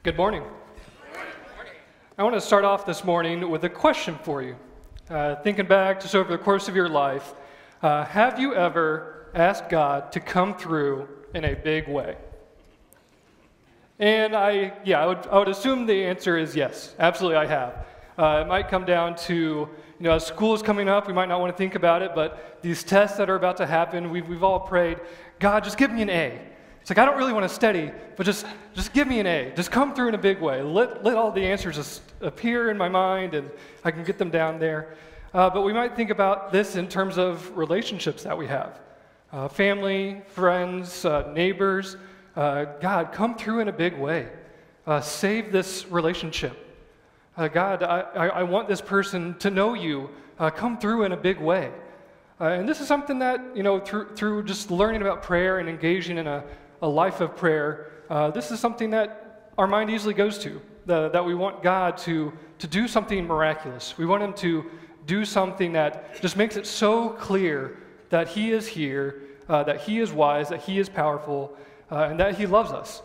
Good morning. I want to start off this morning with a question for you. Thinking back just over the course of your life, have you ever asked God to come through in a big way? And I would assume the answer is yes. Absolutely, I have. It might come down to, as school is coming up, we might not want to think about it, but these tests that are about to happen, we've all prayed, God, just give me an A. It's like, I don't really want to study, but just give me an A. Just come through in a big way. Let all the answers just appear in my mind, and I can get them down there. But we might think about this in terms of relationships that we have. Family, friends, neighbors. God, come through in a big way. Save this relationship. God, I want this person to know you. Come through in a big way. And this is something that, through just learning about prayer and engaging in a life of prayer, this is something that our mind easily goes to, that we want God to do something miraculous. We want Him to do something that just makes it so clear that He is here, that He is wise, that He is powerful, and that He loves us.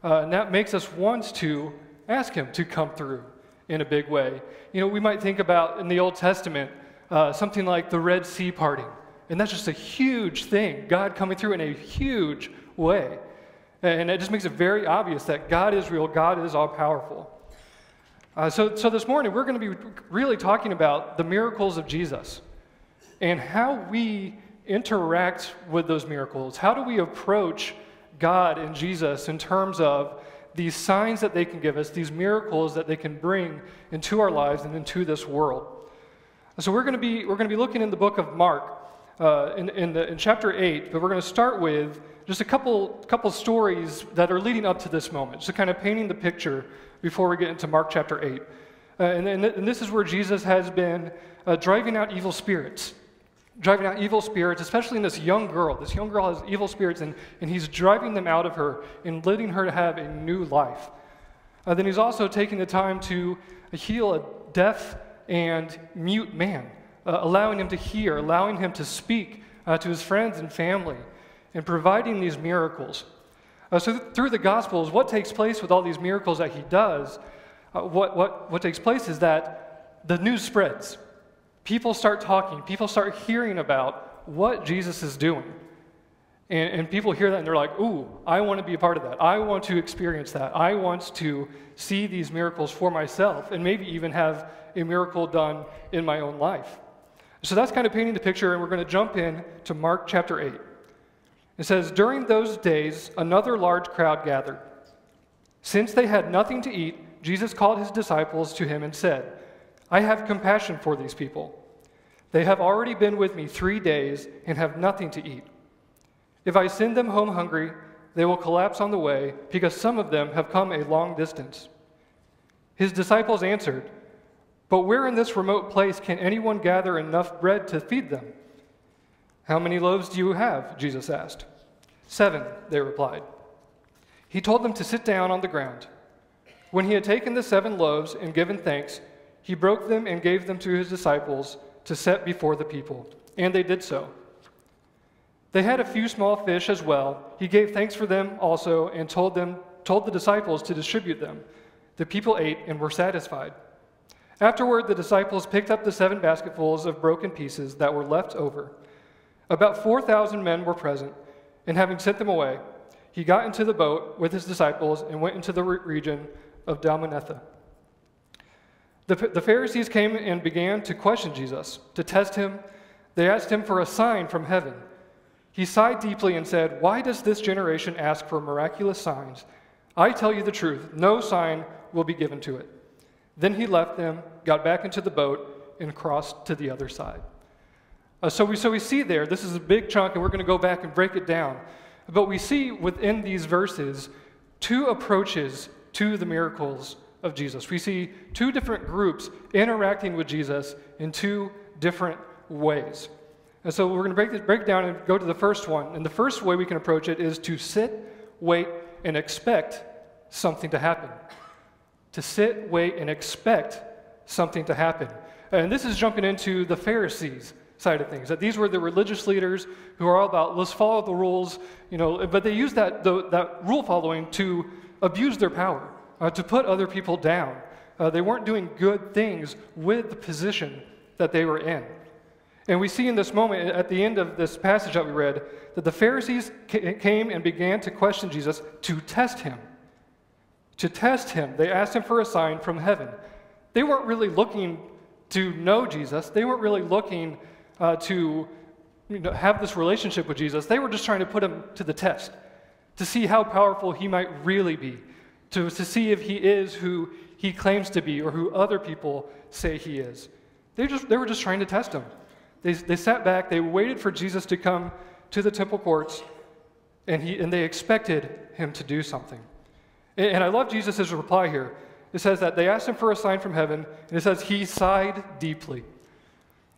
And that makes us want to ask Him to come through in a big way. We might think about in the Old Testament, something like the Red Sea parting. And that's just a huge thing, God coming through in a huge way. And it just makes it very obvious that God is real, God is all-powerful. So this morning, we're going to be really talking about the miracles of Jesus and how we interact with those miracles. How do we approach God and Jesus in terms of these signs that they can give us, these miracles that they can bring into our lives and into this world? So we're going to be looking in the book of Mark in chapter 8, but we're going to start with just a couple stories that are leading up to this moment, so kind of painting the picture before we get into Mark chapter 8. And this is where Jesus has been driving out evil spirits, especially in this young girl. This young girl has evil spirits, and He's driving them out of her and letting her to have a new life. Then He's also taking the time to heal a deaf and mute man, allowing him to hear, allowing him to speak to his friends and family, and providing these miracles. So through the Gospels, what takes place with all these miracles that He does, what takes place is that the news spreads. People start talking. People start hearing about what Jesus is doing. And people hear that and they're like, ooh, I want to be a part of that. I want to experience that. I want to see these miracles for myself and maybe even have a miracle done in my own life. So that's kind of painting the picture, and we're going to jump in to Mark chapter 8. It says, during those days, another large crowd gathered. Since they had nothing to eat, Jesus called His disciples to Him and said, I have compassion for these people. They have already been with me 3 days and have nothing to eat. If I send them home hungry, they will collapse on the way, because some of them have come a long distance. His disciples answered, but where in this remote place can anyone gather enough bread to feed them? How many loaves do you have? Jesus asked. 7, they replied. He told them to sit down on the ground. When He had taken the 7 loaves and given thanks, He broke them and gave them to His disciples to set before the people, and they did so. They had a few small fish as well. He gave thanks for them also and told the disciples to distribute them. The people ate and were satisfied. Afterward, the disciples picked up the 7 basketfuls of broken pieces that were left over. About 4,000 men were present, and having sent them away, He got into the boat with His disciples and went into the region of Dalmanutha. The Pharisees came and began to question Jesus, to test Him. They asked Him for a sign from heaven. He sighed deeply and said, why does this generation ask for miraculous signs? I tell you the truth, no sign will be given to it. Then He left them, got back into the boat, and crossed to the other side. So we see there, this is a big chunk, and we're going to go back and break it down. But we see within these verses 2 approaches to the miracles of Jesus. We see 2 different groups interacting with Jesus in 2 different ways. And so we're going to break it down and go to the first one. And the first way we can approach it is to sit, wait, and expect something to happen. To sit, wait, and expect something to happen. And this is jumping into the Pharisees side of things. That these were the religious leaders who are all about, let's follow the rules, but they use that rule following to abuse their power, to put other people down. They weren't doing good things with the position that they were in. And we see in this moment, at the end of this passage that we read, that the Pharisees came and began to question Jesus to test him. To test him. They asked him for a sign from heaven. They weren't really looking to know Jesus. They weren't really looking to have this relationship with Jesus. They were just trying to put him to the test, to see how powerful he might really be, to see if he is who he claims to be or who other people say he is. They were just trying to test him. They sat back, they waited for Jesus to come to the temple courts, and they expected him to do something. And I love Jesus' reply here. It says that they asked him for a sign from heaven, and it says he sighed deeply.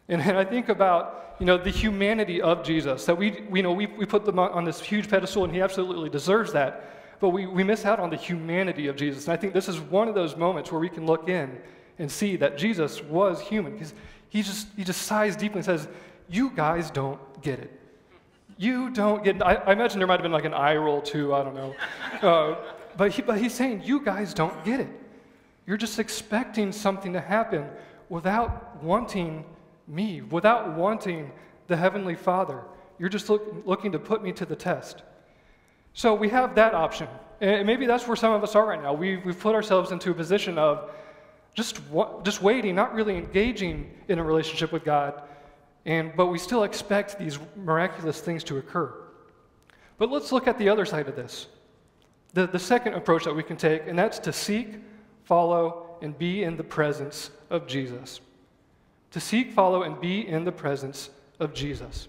And I think about, the humanity of Jesus, that we put them on this huge pedestal, and he absolutely deserves that, but we miss out on the humanity of Jesus. And I think this is one of those moments where we can look in and see that Jesus was human, because he just sighs deeply and says, you guys don't get it. You don't get it. I imagine there might have been like an eye roll too, I don't know. But he's saying, you guys don't get it. You're just expecting something to happen without wanting me, without wanting the Heavenly Father. You're just looking to put me to the test. So we have that option. And maybe that's where some of us are right now. We've put ourselves into a position of just waiting, not really engaging in a relationship with God, but we still expect these miraculous things to occur. But let's look at the other side of this. The second approach that we can take, and that's to seek, follow, and be in the presence of Jesus. To seek, follow, and be in the presence of Jesus.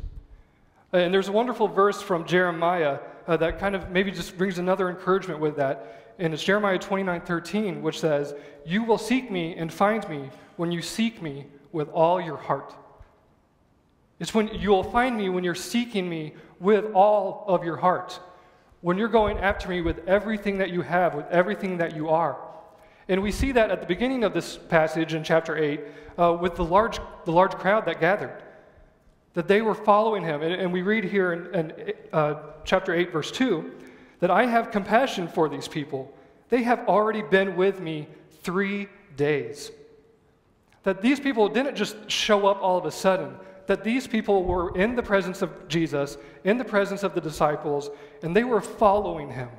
And there's a wonderful verse from Jeremiah that kind of maybe just brings another encouragement with that. And it's Jeremiah 29:13, which says, you will seek me and find me when you seek me with all your heart. It's when you will find me when you're seeking me with all of your heart. When you're going after me with everything that you have, with everything that you are. And we see that at the beginning of this passage in chapter 8 with the large crowd that gathered. That they were following him. And we read here in chapter 8, verse 2, that I have compassion for these people. They have already been with me 3 days. That these people didn't just show up all of a sudden. That these people were in the presence of Jesus, in the presence of the disciples, and they were following him.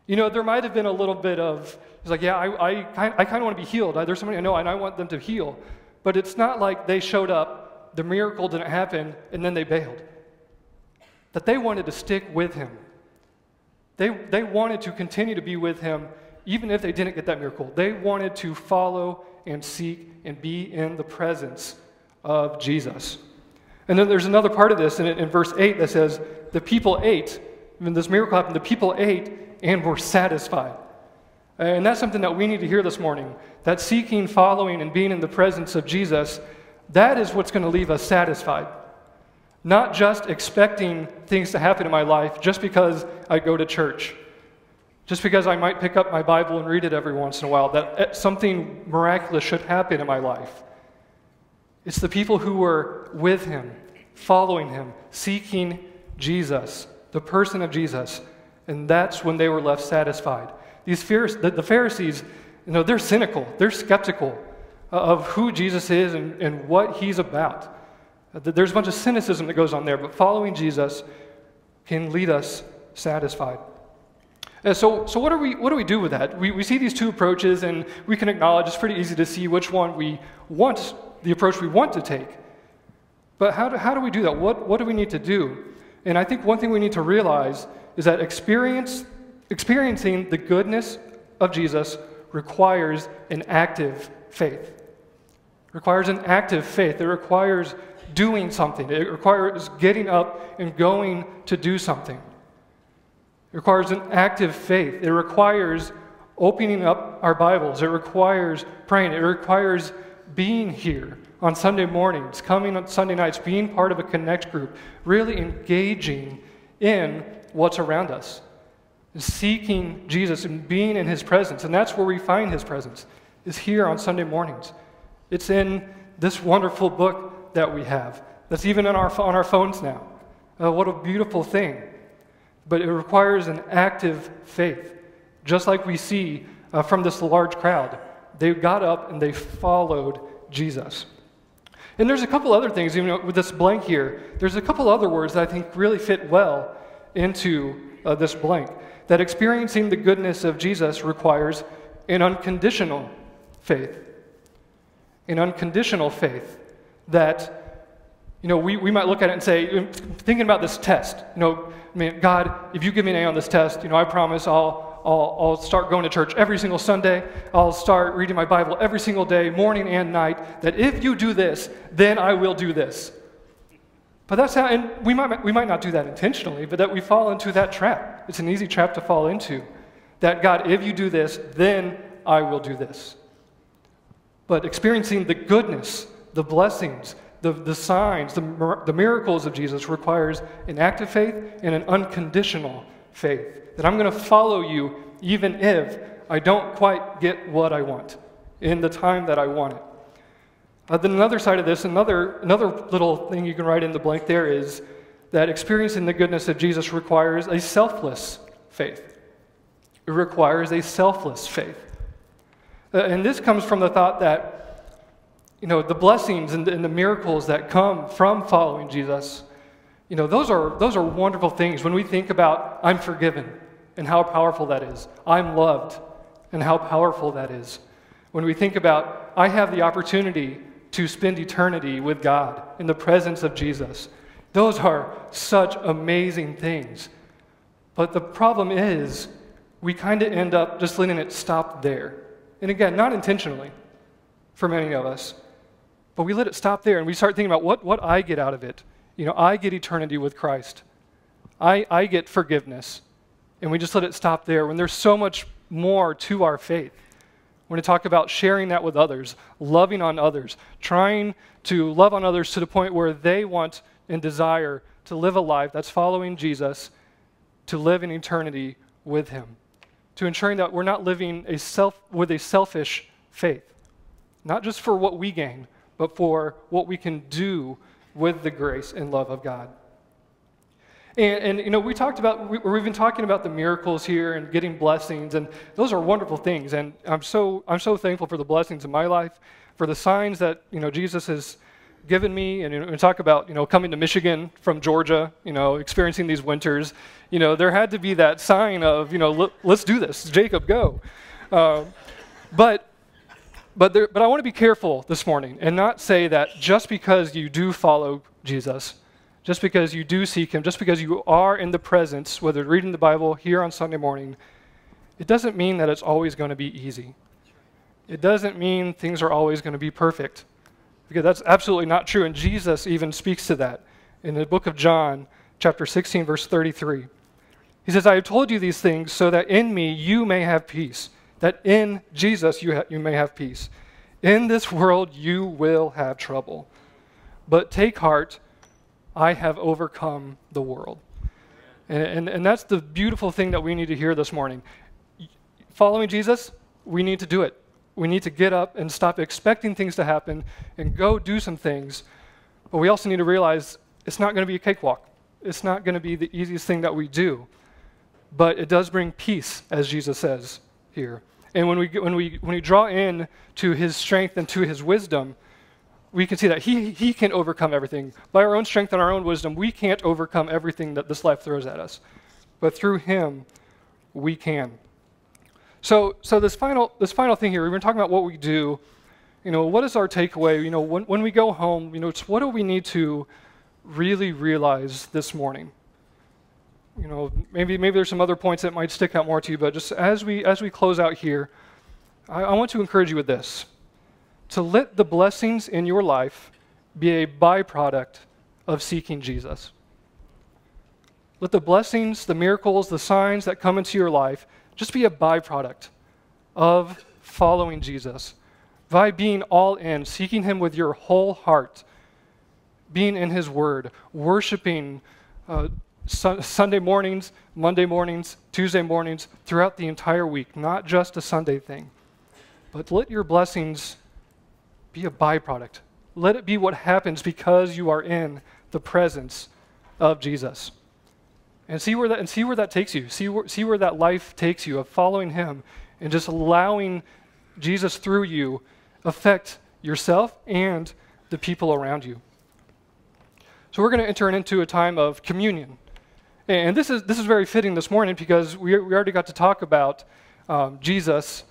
There might have been a little bit of, he's like, yeah, I kind of want to be healed. There's somebody I know, and I want them to heal. But it's not like they showed up, the miracle didn't happen, and then they bailed. That they wanted to stick with him. They wanted to continue to be with him, even if they didn't get that miracle. They wanted to follow and seek and be in the presence of Jesus. And then there's another part of this in verse 8 that says, the people ate. When this miracle happened, the people ate and were satisfied. And that's something that we need to hear this morning. That seeking, following, and being in the presence of Jesus, that is what's going to leave us satisfied. Not just expecting things to happen in my life just because I go to church. Just because I might pick up my Bible and read it every once in a while, that something miraculous should happen in my life. It's the people who were with him, following him, seeking Jesus, the person of Jesus, and that's when they were left satisfied. The Pharisees, they're cynical, they're skeptical of who Jesus is and what he's about. There's a bunch of cynicism that goes on there, but following Jesus can lead us satisfied. And so what do we do with that? We see these two approaches, and we can acknowledge it's pretty easy to see which one we want, the approach we want to take. But how do we do that? What do we need to do? And I think one thing we need to realize is that experiencing the goodness of Jesus requires an active faith. It requires an active faith. It requires doing something. It requires getting up and going to do something. It requires an active faith. It requires opening up our Bibles. It requires praying. It requires being here on Sunday mornings, coming on Sunday nights, being part of a connect group, really engaging in what's around us, seeking Jesus and being in his presence. And that's where we find his presence, is here on Sunday mornings. It's in this wonderful book that we have, that's even on our phones now. What a beautiful thing. But it requires an active faith, just like we see from this large crowd. They got up and they followed Jesus. And there's a couple other things, with this blank here, there's a couple other words that I think really fit well into this blank. That experiencing the goodness of Jesus requires an unconditional faith. An unconditional faith that, we might look at it and say, thinking about this test, God, if you give me an A on this test, I promise I'll start going to church every single Sunday. I'll start reading my Bible every single day, morning and night, that if you do this, then I will do this. But that's how, and we might not do that intentionally, but that we fall into that trap. It's an easy trap to fall into. That God, if you do this, then I will do this. But experiencing the goodness, the blessings, the signs, the miracles of Jesus requires an active faith and an unconditional faith. That I'm going to follow you even if I don't quite get what I want in the time that I want it. Then another side of this, another little thing you can write in the blank there is that experiencing the goodness of Jesus requires a selfless faith. It requires a selfless faith. And this comes from the thought that, the blessings and the miracles that come from following Jesus, those are wonderful things. When we think about I'm forgiven and how powerful that is, I'm loved and how powerful that is. When we think about I have the opportunity to spend eternity with God in the presence of Jesus, those are such amazing things. But the problem is we kind of end up just letting it stop there. And again, not intentionally for many of us, but we let it stop there and we start thinking about what I get out of it. I get eternity with Christ. I get forgiveness. And we just let it stop there when there's so much more to our faith. When we talk about sharing that with others, loving on others, trying to love on others to the point where they want and desire to live a life that's following Jesus, to live in eternity with him, to ensuring that we're not living with a selfish faith, not just for what we gain, but for what we can do with the grace and love of God. And we've been talking about the miracles here and getting blessings, and those are wonderful things. And I'm so thankful for the blessings in my life, for the signs that Jesus has given me. And we talk about coming to Michigan from Georgia, experiencing these winters. There had to be that sign of let's do this, Jacob, go. But I want to be careful this morning and not say that just because you do follow Jesus, just because you do seek him, just because you are in the presence, whether reading the Bible here on Sunday morning, it doesn't mean that it's always going to be easy. It doesn't mean things are always going to be perfect, because that's absolutely not true. And Jesus even speaks to that in the book of John, chapter 16, verse 33. He says, I have told you these things so that in me you may have peace, that in Jesus you may have peace. In this world you will have trouble, but take heart, I have overcome the world. And that's the beautiful thing that we need to hear this morning. Following Jesus, we need to do it. We need to get up and stop expecting things to happen and go do some things. But we also need to realize it's not going to be a cakewalk. It's not going to be the easiest thing that we do. But it does bring peace, as Jesus says here. And when we draw in to his strength and to his wisdom, we can see that he can overcome everything. By our own strength and our own wisdom, we can't overcome everything that this life throws at us. But through him, we can. So this final thing here, we've been talking about what we do. What is our takeaway? When we go home, it's what do we need to really realize this morning? Maybe there's some other points that might stick out more to you, but just as we close out here, I want to encourage you with this. To let the blessings in your life be a byproduct of seeking Jesus. Let the blessings, the miracles, the signs that come into your life just be a byproduct of following Jesus. By being all in, seeking him with your whole heart, being in his word, worshiping Sunday mornings, Monday mornings, Tuesday mornings, throughout the entire week, not just a Sunday thing. But let your blessings be a byproduct. Let it be what happens because you are in the presence of Jesus. and see where that takes you. See where that life takes you of following him and just allowing Jesus through you affect yourself and the people around you. So we're going to enter into a time of communion. And this is very fitting this morning because we already got to talk about Jesus